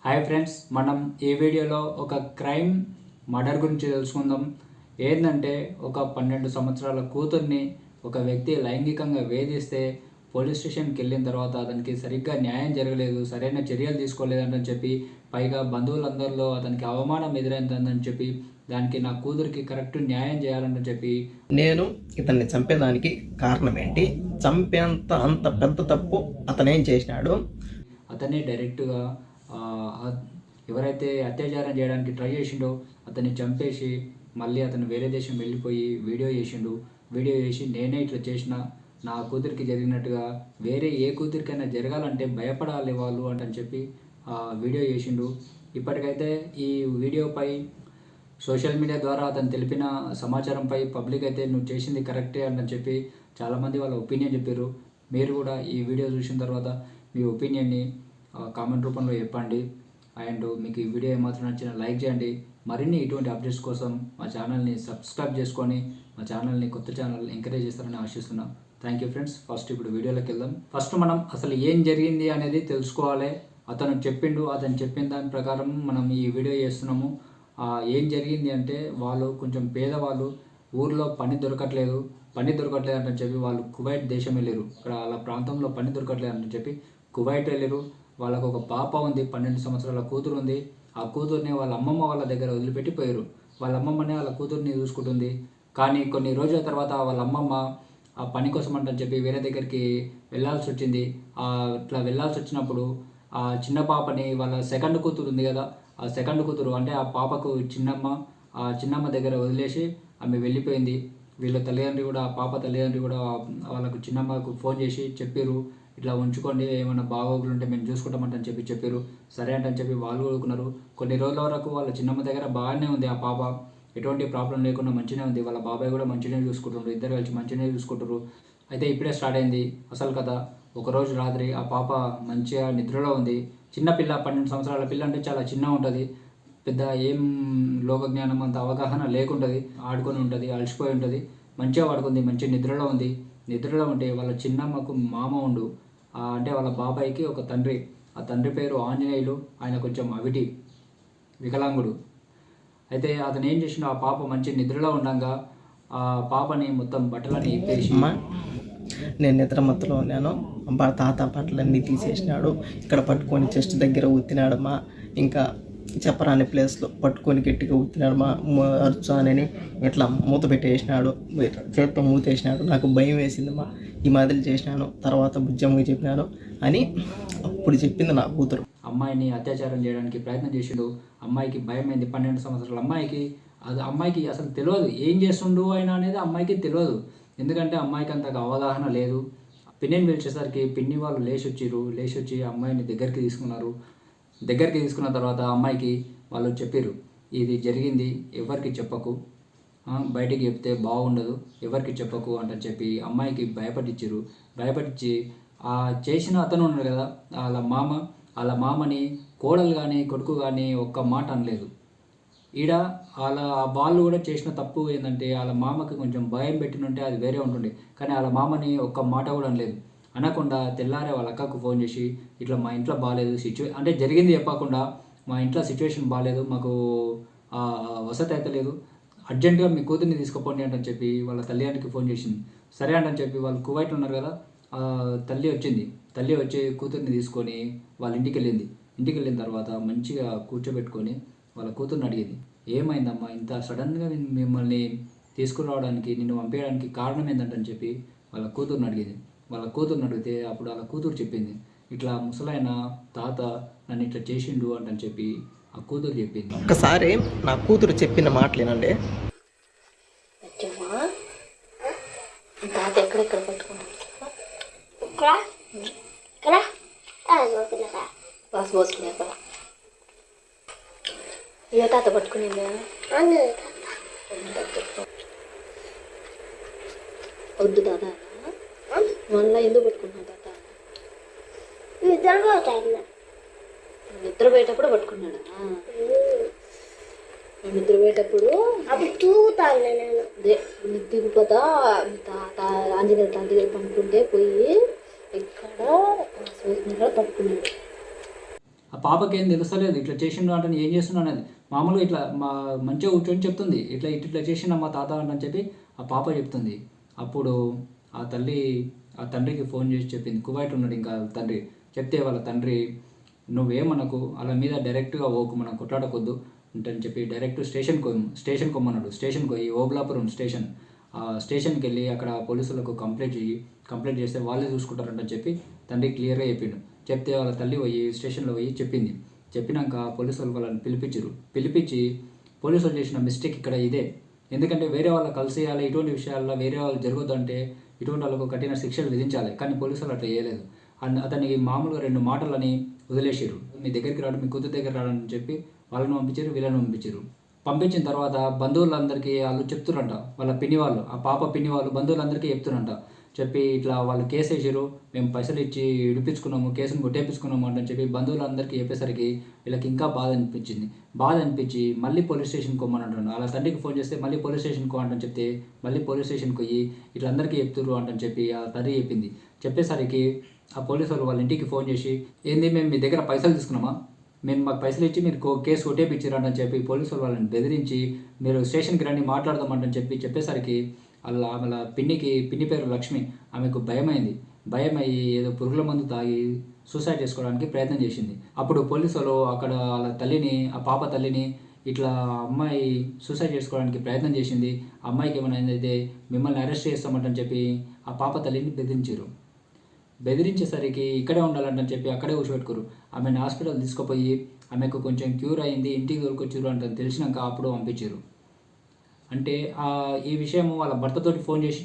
Hi friends, మనం ఈ వీడియోలో ఒక క్రైమ్ మర్డర్ గురించి తెలుసుకుందాం. ఏంటంటే ఒక 12 సంవత్సరాల కూతుర్ని ఒక వ్యక్తి లైంగికంగా వేధిస్తే పోలీస్ స్టేషన్కి వెళ్ళిన తర్వాత అతనికి సరిగ్గా న్యాయం జరగలేదు, సరైన చర్యలు తీసుకోలేదని చెప్పి, పైగా బంధువులందరిలో అతనికి అవమానం ఎదురైందని చెప్పి, దానికి నా కూతురికి కరెక్ట్ న్యాయం చేయాలని చెప్పి నేను ఇతన్ని చంపేదానికి కారణం ఏంటి, చంపేంత అంత పెద్ద తప్పు అతనేం చేసినాడు, అతన్ని డైరెక్ట్గా ఎవరైతే అత్యాచారం చేయడానికి ట్రై చేసిండో అతన్ని చంపేసి మళ్ళీ అతను వేరే దేశం వెళ్ళిపోయి వీడియో చేసి నేనే ఇట్లా చేసిన, నా కూతురికి జరిగినట్టుగా వేరే ఏ కూతురికైనా జరగాలంటే భయపడాలి వాళ్ళు అని చెప్పి వీడియో చేసిండు. ఇప్పటికైతే ఈ వీడియోపై సోషల్ మీడియా ద్వారా అతను తెలిపిన సమాచారంపై పబ్లిక్ అయితే నువ్వు చేసింది కరెక్టే అని చెప్పి చాలామంది వాళ్ళ ఒపీనియన్ చెప్పారు. మీరు కూడా ఈ వీడియో చూసిన తర్వాత మీ ఒపీనియన్ని కామెంట్ రూపంలో చెప్పండి. అండ్ మీకు ఈ వీడియో ఏమాత్రం నచ్చిన లైక్ చేయండి. మరిన్ని ఇటువంటి అప్డేట్స్ కోసం మా ఛానల్ని సబ్స్క్రైబ్ చేసుకొని మా ఛానల్ని కొత్త ఛానల్ ఎంకరేజ్ చేస్తారని ఆశిస్తున్నాం. Thank you friends. ఫస్ట్ ఇప్పుడు వీడియోలోకి వెళ్దాం. ఫస్ట్ మనం అసలు ఏం జరిగింది అనేది తెలుసుకోవాలి. అతను చెప్పిన దాని ప్రకారం మనం ఈ వీడియో చేస్తున్నాము. ఏం జరిగింది అంటే, వాళ్ళు కొంచెం పేదవాళ్ళు, ఊర్లో పని దొరకట్లేదు అని చెప్పి వాళ్ళు కువైట్ దేశం వెళ్ళారు. ఇక్కడ వాళ్ళ ప్రాంతంలో పని దొరకట్లేదు అని చెప్పి కువైట్ వెళ్ళారు. వాళ్ళకు ఒక పాప ఉంది, 12 సంవత్సరాల కూతురు ఉంది. ఆ కూతుర్ని వాళ్ళ అమ్మమ్మ వాళ్ళ దగ్గర వదిలిపెట్టిపోయారు. వాళ్ళ అమ్మమ్మనే వాళ్ళ కూతుర్ని చూసుకుంటుంది. కానీ కొన్ని రోజుల తర్వాత వాళ్ళ అమ్మమ్మ ఆ పని కోసం అంటని చెప్పి వేరే దగ్గరికి వెళ్ళాల్సి వచ్చింది. ఇట్లా వెళ్ళాల్సి వచ్చినప్పుడు ఆ చిన్న పాపని, వాళ్ళ సెకండ్ కూతురు ఉంది కదా, ఆ సెకండ్ కూతురు అంటే ఆ పాపకు చిన్నమ్మ దగ్గర వదిలేసి ఆమె వెళ్ళిపోయింది. వీళ్ళ తల్లిదండ్రి కూడా, ఆ పాప తల్లిదండ్రి కూడా వాళ్ళకు చిన్నమ్మకు ఫోన్ చేసి చెప్పారు, ఇట్లా ఉంచుకోండి, ఏమైనా బాగోగులు ఉంటే మేము చూసుకుంటామంటని చెప్పారు. సరే అంటని చెప్పి వాళ్ళు కొడుకున్నారు. కొన్ని రోజుల వరకు వాళ్ళ చిన్నమ్మ దగ్గర బాగానే ఉంది. ఆ పాప ఎటువంటి ప్రాబ్లం లేకుండా మంచిగా ఉంది. వాళ్ళ బాబాయ్ కూడా మంచిగానే చూసుకుంటారు, ఇద్దరు కలిసి మంచిగానే చూసుకుంటారు. అయితే ఇప్పుడే స్టార్ట్ అయింది అసలు కథ. ఒకరోజు రాత్రి ఆ పాప మంచిగా నిద్రలో ఉంది. చిన్న పిల్ల, 12 సంవత్సరాల పిల్ల అంటే చాలా చిన్నగా ఉంటుంది. పెద్ద ఏం లోకజ్ఞానం అంత అవగాహన లేకుంటుంది. ఆడుకొని ఉంటుంది, అలసిపోయి ఉంటుంది. మంచిగా పడుకుంది, మంచి నిద్రలో ఉంది. నిద్రలో ఉంటే వాళ్ళ చిన్నమ్మకు మామ ఉండు, అంటే వాళ్ళ బాబాయికి ఒక తండ్రి. ఆ తండ్రి పేరు ఆంజనేయులు. ఆయన కొంచెం వికలాంగుడు. అయితే అతను ఏం చేసిండు, ఆ పాప మంచి నిద్రలో ఉండగా ఆ పాపని మొత్తం బట్టలన్నీ ఇప్పేసి, నేను నిద్ర మత్తులో ఉన్నాను, తాత బట్టలన్నీ తీసేసినాడు, ఇక్కడ పట్టుకొని చెస్ట్ దగ్గర ఊతినాడు మా, ఇంకా చెప్పరాని ప్లేస్లో పట్టుకొని గట్టిగా ఊతినాడు మా, అర్చానని ఇట్లా మూత పెట్టేసినాడు, చేత్తో మూతేసినాడు. నాకు భయం వేసింది మా, ఈ మాదిరి చేసినాను. తర్వాత బుజ్జమ్మకి చెప్పినాను అని అప్పుడు చెప్పింది నా కూతురు. అమ్మాయిని అత్యాచారం చేయడానికి ప్రయత్నం చేసిండు. అమ్మాయికి భయం అయింది. 12 సంవత్సరాల అమ్మాయికి అసలు తెలియదు ఏం చేస్తుండు ఆయన అనేది. అమ్మాయికి తెలియదు, ఎందుకంటే అమ్మాయికి అంతగా అవగాహన లేదు. పిన్నిని పిలిచేసరికి పిన్ని వాళ్ళు లేచి వచ్చి అమ్మాయిని దగ్గరికి తీసుకున్న తర్వాత అమ్మాయికి వాళ్ళు చెప్పారు, ఇది జరిగింది, ఎవరికి చెప్పకు, బయటికి చెప్తే బాగుండదు, ఎవరికి చెప్పకు అంటని చెప్పి అమ్మాయికి భయపట్టించి చేసిన అతను ఉన్నాడు కదా వాళ్ళ మామని కోడలు కానీ కొడుకు కానీ ఒక్క మాట అనలేదు. వాళ్ళు కూడా చేసిన తప్పు ఏంటంటే, వాళ్ళ మామకి కొంచెం భయం పెట్టినుంటే అది వేరే ఉంటుండే. కానీ వాళ్ళ మామని ఒక్క మాట కూడా అనలేదు. అనకుండా తెల్లారే వాళ్ళ అక్కకు ఫోన్ చేసి, ఇట్లా మా ఇంట్లో బాగాలేదు, అంటే జరిగింది చెప్పకుండా, మా ఇంట్లో సిచ్యువేషన్ బాగాలేదు, మాకు వసతి అయితే లేదు, అర్జెంటుగా మీ కూతుర్ని తీసుకుపోండి అంటని చెప్పి వాళ్ళ తల్లిదండ్రికి ఫోన్ చేసింది. సరే అంటని చెప్పి వాళ్ళు కువైట్ ఉన్నారు కదా, తల్లి వచ్చి కూతుర్ని తీసుకొని వాళ్ళ ఇంటికి వెళ్ళిన తర్వాత మంచిగా కూర్చోబెట్టుకొని వాళ్ళ కూతుర్ని అడిగింది, ఏమైందమ్మా ఇంత సడన్గా మిమ్మల్ని తీసుకురావడానికి, నిన్ను పంపించడానికి కారణం ఏంటంటని చెప్పి వాళ్ళ కూతుర్ని అడిగితే అప్పుడు వాళ్ళ కూతురు చెప్పింది, ఇట్లా ముసలైన తాత నన్ను ఇట్లా చేసిండు అంటని చెప్పి ఆ కూతురు చెప్పింది. ఒకసారి నా కూతురు చెప్పిన మాటలేనండి. ఎక్కడెక్కడ పట్టుకున్నాను ఏ తాత పట్టుకునిందా? వద్దు తాత, మళ్ళీ ఎందుకు పట్టుకున్నావు తాత? నిద్రపోయేటప్పుడు పట్టుకున్నాడా? నిద్రపోయేటప్పుడు అప్పుడు తూగుతాను నేను. దిగిపోతా తాత ఆంజనేయ తాత దగ్గర పనుకుంటే పోయి ఇక్కడ పట్టుకున్నాడు. ఆ పాపకి ఏం తెలుస్తలేదు ఇట్లా చేసిండు అంటే ఏం చేస్తున్నా అనేది. మామూలుగా ఇట్లా మంచిగా కూర్చొని చెప్తుంది, ఇట్లా ఇట్లా చేసిండు మా తాత అని చెప్పి ఆ పాప చెప్తుంది. అప్పుడు ఆ తల్లి ఆ తండ్రికి ఫోన్ చేసి చెప్పింది. కువైట్ ఉన్నాడు ఇంకా తండ్రి. చెప్తే వాళ్ళ తండ్రి, నువ్వేమనకు, అలా మీద డైరెక్ట్గా ఓకు, మనం కొట్లాడకొద్దు ఉంటని చెప్పి డైరెక్ట్ స్టేషన్ కొమ్మన్నాడు. స్టేషన్కి పోయి ఓబులాపురం స్టేషన్, ఆ స్టేషన్కి వెళ్ళి అక్కడ పోలీసులకు కంప్లైంట్ చేస్తే వాళ్ళే చూసుకుంటారంటని చెప్పి తండ్రి క్లియర్గా చెప్పిండు. చెప్తే వాళ్ళ తల్లి పోయి స్టేషన్లో పోయి చెప్పింది. చెప్పినాక పోలీసులు వాళ్ళని పిలిపించి పోలీసులు చేసిన మిస్టేక్ ఇక్కడ ఇదే. ఎందుకంటే వేరే వాళ్ళు కలిసేయాలి, ఇటువంటి విషయాల్లో వేరే వాళ్ళు జరగొద్దంటే ఇటువంటి వాళ్ళకు కఠిన శిక్షలు విధించాలి. కానీ పోలీసులు అట్లా చేయలేదు. అతనికి మామూలుగా 2 మాటలని వదిలేసారు. మీ దగ్గరికి రాడు, మీ కూతురు దగ్గర రాడని చెప్పి వాళ్ళని పంపించారు, వీళ్ళని పంపించారు. పంపించిన తర్వాత బంధువులందరికీ వాళ్ళు చెప్తురంట, వాళ్ళ పిన్ని వాళ్ళు, ఆ పాప పిన్ని వాళ్ళు బంధువులందరికీ చెప్తురంట. చెప్పి ఇట్లా వాళ్ళు కేసు వేసారు, మేము పైసలు ఇచ్చి ఇడిపించుకున్నాము, కేసును కొట్టేపించుకున్నాము అని చెప్పి బంధువులందరికీ చెప్పేసరికి వీళ్ళకి ఇంకా బాధ అనిపించి మళ్ళీ పోలీస్ స్టేషన్కి పోమని అలా తండ్రికి ఫోన్ చేస్తే మళ్ళీ పోలీస్ స్టేషన్కి అంటని చెప్తే మళ్ళీ పోలీస్ స్టేషన్కి పోయి ఇట్లా అందరికీ చెప్తురు అంటని చెప్పి ఆ తల్లి చెప్పింది. చెప్పేసరికి ఆ పోలీసు వాళ్ళు వాళ్ళ ఇంటికి ఫోన్ చేసి, ఏంది మేము మీ దగ్గర పైసలు తీసుకున్నామా, మేము మాకు పైసలు ఇచ్చి మీరు కేసు కొట్టేపించారంటని చెప్పి పోలీసులు వాళ్ళని బెదిరించి మీరు స్టేషన్కి రండి మాట్లాడదామంటని చెప్పేసరికి ఆమె పిన్ని పేరు లక్ష్మి, ఆమెకు భయమయ్యి ఏదో పురుగుల మందు తాగి సూసైడ్ చేసుకోవడానికి ప్రయత్నం చేసింది. అప్పుడు పోలీసులు అక్కడ వాళ్ళ తల్లిని, ఆ పాప తల్లిని, ఇట్లా అమ్మాయి సూసైడ్ చేసుకోవడానికి ప్రయత్నం చేసింది, అమ్మాయికి ఏమైనా అయితే మిమ్మల్ని అరెస్ట్ చేస్తామంటని చెప్పి ఆ పాప తల్లిని బెదిరించేసరికి ఇక్కడే ఉండాలంటని చెప్పి అక్కడే కూర్చోబెట్టుకోరు. ఆమెను హాస్పిటల్ తీసుకుపోయి ఆమెకు కొంచెం క్యూర్ అయింది, ఇంటికి దొరికొచ్చారు అంటే తెలిసినాక అప్పుడు పంపించారు. అంటే ఈ విషయం వాళ్ళ భర్తతోటి ఫోన్ చేసి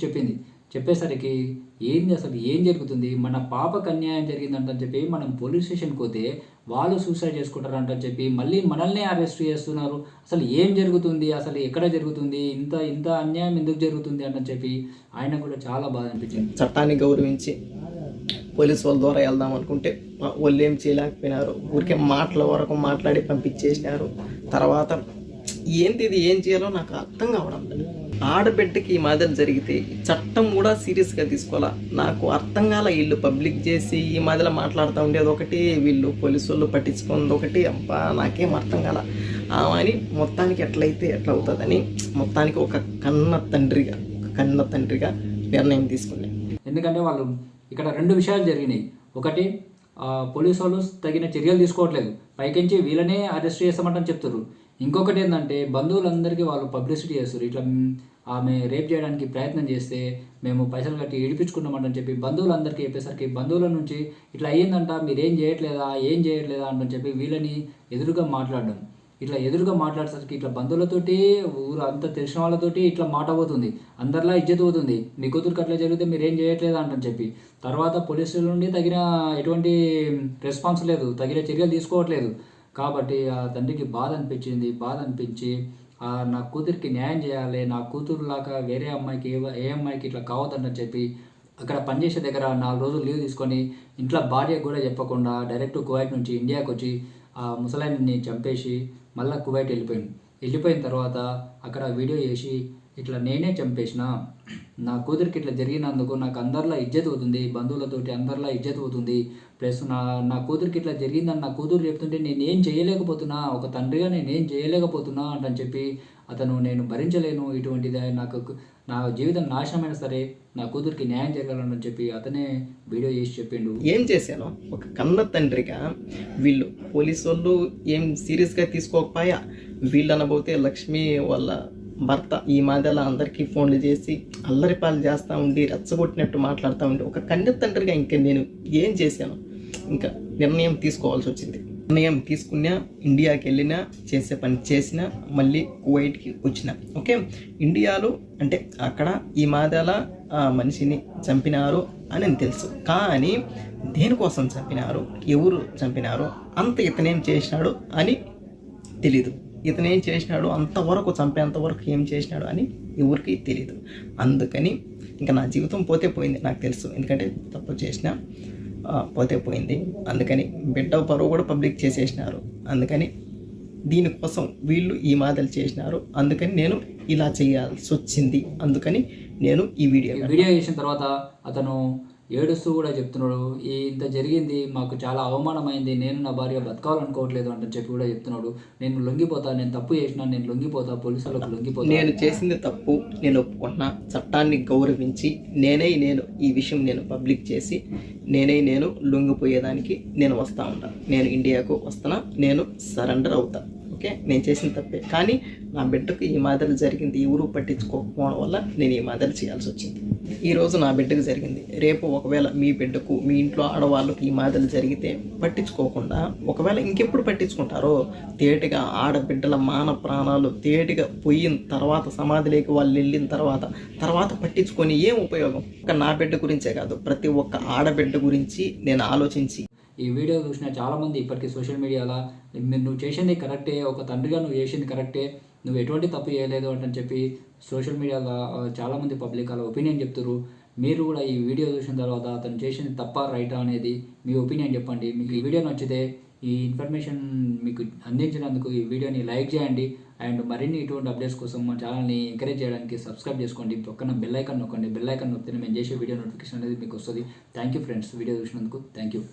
చెప్పేసరికి ఏంది అసలు ఏం జరుగుతుంది, మన పాపకు అన్యాయం జరిగిందంటని చెప్పి మనం పోలీస్ స్టేషన్కి పోతే వాళ్ళు సూసైడ్ చేసుకుంటారంటని చెప్పి మళ్ళీ మనల్నే అరెస్ట్ చేస్తున్నారు. అసలు ఏం జరుగుతుంది, అసలు ఎక్కడ జరుగుతుంది, ఇంత అన్యాయం ఎందుకు జరుగుతుంది అంటని చెప్పి ఆయన కూడా చాలా బాధ అనిపించింది. చట్టాన్ని గౌరవించి పోలీసు వాళ్ళ ద్వారా వెళ్దాం అనుకుంటే వాళ్ళు ఏం చేయలేకపోయినారు. ఊరికే మాటల వరకు మాట్లాడి పంపించేసినారు. తర్వాత ఏంది ఇది, ఏం చేయాలో నాకు అర్థం కావడం లేదు. ఆడబిడ్డకి ఈ మాదిరి జరిగితే చట్టం కూడా సీరియస్గా తీసుకోవాలా. నాకు అర్థం కాల. వీళ్ళు పబ్లిక్ చేసి ఈ మాదిరిలో మాట్లాడుతూ ఉండేది ఒకటి, వీళ్ళు పోలీసు వాళ్ళు పట్టించుకున్నది ఒకటి. అబ్బా నాకేం అర్థం కాల. ఆమెని మొత్తానికి ఎట్లయితే ఎట్లా అవుతుందని మొత్తానికి ఒక కన్న తండ్రిగా నిర్ణయం తీసుకున్నాను. ఎందుకంటే వాళ్ళు ఇక్కడ 2 విషయాలు జరిగినాయి. ఒకటి, పోలీసు వాళ్ళు తగిన చర్యలు తీసుకోవట్లేదు, పైకించి వీళ్ళనే అరెస్ట్ చేస్తామంటని చెప్తారు. ఇంకొకటి ఏంటంటే బంధువులందరికీ వాళ్ళు పబ్లిసిటీ చేస్తారు. ఇట్లా ఆమె రేప్ చేయడానికి ప్రయత్నం చేస్తే మేము పైసలు కట్టి ఏడిపించుకున్నామంటని చెప్పి బంధువులందరికీ చెప్పేసరికి బంధువుల నుంచి ఇట్లా అయ్యిందంట, మీరు ఏం చేయట్లేదా అని చెప్పి వీళ్ళని ఎదురుగా మాట్లాడేసరికి ఇట్లా బంధువులతోటి ఊరు అంతా తెలిసిన వాళ్ళతోటి ఇట్లా మాట పోతుంది, అందరిలా ఇజ్జత్ పోతుంది. మీ కూతురికి అట్లా జరిగితే మీరు ఏం చేయట్లేదా అంటని చెప్పి తర్వాత పోలీసుల నుండి తగిన ఎటువంటి రెస్పాన్స్ లేదు, తగిన చర్యలు తీసుకోవట్లేదు. కాబట్టి ఆ తండ్రికి బాధ అనిపించి నా కూతురికి న్యాయం చేయాలి, నా కూతురులాగా వేరే అమ్మాయికి ఏ అమ్మాయికి ఇట్లా కావద్దని చెప్పి అక్కడ పనిచేసే దగ్గర 4 రోజులు లీవ్ తీసుకొని ఇంట్లో భార్యకు కూడా చెప్పకుండా డైరెక్ట్ కువైట్ నుంచి ఇండియాకి వచ్చి ఆ ముసలాయన్ని చంపేసి మళ్ళీ కువైట్ వెళ్ళిపోయిన తర్వాత అక్కడ వీడియో చేసి ఇట్లా నేనే చంపేసిన, నా కూతురికి ఇట్లా జరిగినందుకు నాకు అందరిలా ఇజ్జత్ అవుతుంది, బంధువులతోటి అందరిలా ఇజ్జత్ అవుతుంది, ప్లస్ నా కూతురికి ఇట్లా జరిగిందని నా కూతురు చెప్తుంటే నేనేం చేయలేకపోతున్నా, ఒక తండ్రిగా నేనేం చేయలేకపోతున్నా అంటని చెప్పి అతను నేను భరించలేను, ఇటువంటిది నా జీవితం నాశనమైనా సరే నా కూతురికి న్యాయం జరగాలని చెప్పి అతనే వీడియో చేసి చెప్పిండు. ఏం చేశాను, ఒక కన్న తండ్రిగా వీళ్ళు పోలీసు వాళ్ళు ఏం సీరియస్గా తీసుకోకపోయా, వీళ్ళు అనబోతే లక్ష్మి వాళ్ళ భర్త ఈ మధ్యలో అందరికీ ఫోన్లు చేసి అల్లరిపాలు చేస్తూ ఉండి రెచ్చగొట్టినట్టు మాట్లాడుతూ ఉండి ఒక కన్న తండ్రిగా ఇంకా నేను ఏం చేశాను, ఇంకా నిర్ణయం తీసుకోవాల్సి వచ్చింది. నిర్ణయం తీసుకున్నా, ఇండియాకి వెళ్ళినా, చేసే పని చేసినా, మళ్ళీ కువైట్కి వచ్చిన. ఓకే, ఇండియాలో అంటే అక్కడ ఈ మాదాల మనిషిని చంపినారు అని తెలుసు, కానీ దేనికోసం చంపినారు, ఎవరు చంపినారు, అంత ఇతనేం చేసినాడు అని తెలీదు. ఇతనేం చేసినాడు, అంతవరకు చంపేంతవరకు ఏం చేసినాడు అని ఎవరికి తెలీదు. అందుకని ఇంకా నా జీవితం పోతే పోయింది నాకు తెలుసు, ఎందుకంటే తప్పు చేసినా పోతే పోయింది. అందుకని బిడ్డ పరువు కూడా పబ్లిక్ చేసేసినారు. అందుకని దీనికోసం వీళ్ళు ఈ మాటలు చేసినారు, అందుకని నేను ఇలా చేయాల్సి వచ్చింది. అందుకని నేను ఈ వీడియో చేసిన తర్వాత అతను ఏడుస్తూ కూడా చెప్తున్నాడు, ఇంత జరిగింది, మాకు చాలా అవమానమైంది, నేను నా భార్య బతకాలనుకోవట్లేదు అని చెప్పి కూడా చెప్తున్నాడు. నేను లొంగిపోతా, నేను తప్పు చేసినా, నేను లొంగిపోతా, పోలీసులకు లొంగిపోతా. నేను చేసింది తప్పు, నేను ఒప్పుకున్నా, చట్టాన్ని గౌరవించి నేను ఈ విషయం నేను పబ్లిక్ చేసి నేను లొంగిపోయేదానికి నేను వస్తా ఉంటాను. నేను ఇండియాకు వస్తున్నా, నేను సరెండర్ అవుతా. ఓకే, నేను చేసిన తప్పే, కానీ నా బిడ్డకు ఈ మాదిరి జరిగింది, ఎవరు పట్టించుకోకపోవడం వల్ల నేను ఈ మాదిరి చేయాల్సి వచ్చింది. ఈరోజు నా బిడ్డకు జరిగింది, రేపు ఒకవేళ మీ బిడ్డకు, మీ ఇంట్లో ఆడవాళ్ళకు ఈ మాదిరి జరిగితే పట్టించుకోకుండా ఒకవేళ ఇంకెప్పుడు పట్టించుకుంటారో, తేటిగా ఆడబిడ్డల మాన ప్రాణాలు తేటిగా పోయిన తర్వాత, సమాధిలోకి వాళ్ళు వెళ్ళిన తర్వాత పట్టించుకొని ఏం ఉపయోగం? ఒక నా బిడ్డ గురించే కాదు, ప్రతి ఒక్క ఆడబిడ్డ గురించి నేను ఆలోచించి ఈ వీడియో చూసిన చాలామంది ఇప్పటికీ సోషల్ మీడియాలో నువ్వు చేసింది కరెక్టే, ఒక తండ్రిగా నువ్వు చేసింది కరెక్టే, నువ్వు ఎటువంటి తప్పు చేయలేదు అని చెప్పి సోషల్ మీడియాలో చాలామంది పబ్లిక్ అలా ఒపీనియన్ చెప్తారు. మీరు కూడా ఈ వీడియో చూసిన తర్వాత అతను చేసింది తప్ప రైటా అనేది మీ ఒపీనియన్ చెప్పండి. మీకు ఈ వీడియో నచ్చితే, ఈ ఇన్ఫర్మేషన్ మీకు అందించినందుకు ఈ వీడియోని లైక్ చేయండి. అండ్ మరిన్ని ఇటువంటి అప్డేట్స్ కోసం మా ఛానల్ని ఎంకరేజ్ చేయడానికి సబ్స్క్రైబ్ చేసుకోండి. పక్కన బెల్ ఐకాన్ నొక్కండి. బెల్ ఐకాన్ నొక్కితే మేము చేసే వీడియో నోటిఫికేషన్ అనేది మీకు వస్తుంది. థ్యాంక్ యూ ఫ్రెండ్స్, వీడియో చూసినందుకు థ్యాంక్ యూ.